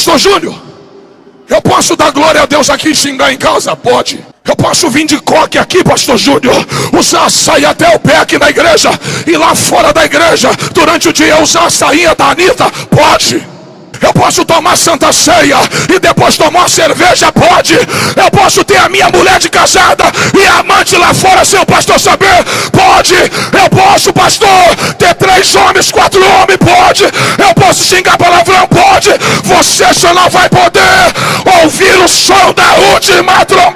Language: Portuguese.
Pastor Júnior, eu posso dar glória a Deus aqui e xingar em casa? Pode. Eu posso vir de coque aqui, Pastor Júnior, usar sair até o pé aqui na igreja e lá fora da igreja durante o dia usar a sainha da Anitta? Pode. Eu posso tomar santa ceia e depois tomar cerveja? Pode. Eu posso ter a minha mulher de casada e amante lá fora sem o pastor saber? Pode. Eu posso, pastor, ter 3 homens, 4 homens? Pode. Eu posso xingar palavrão? Pode. Você só não vai poder ouvir o som da última trombeta.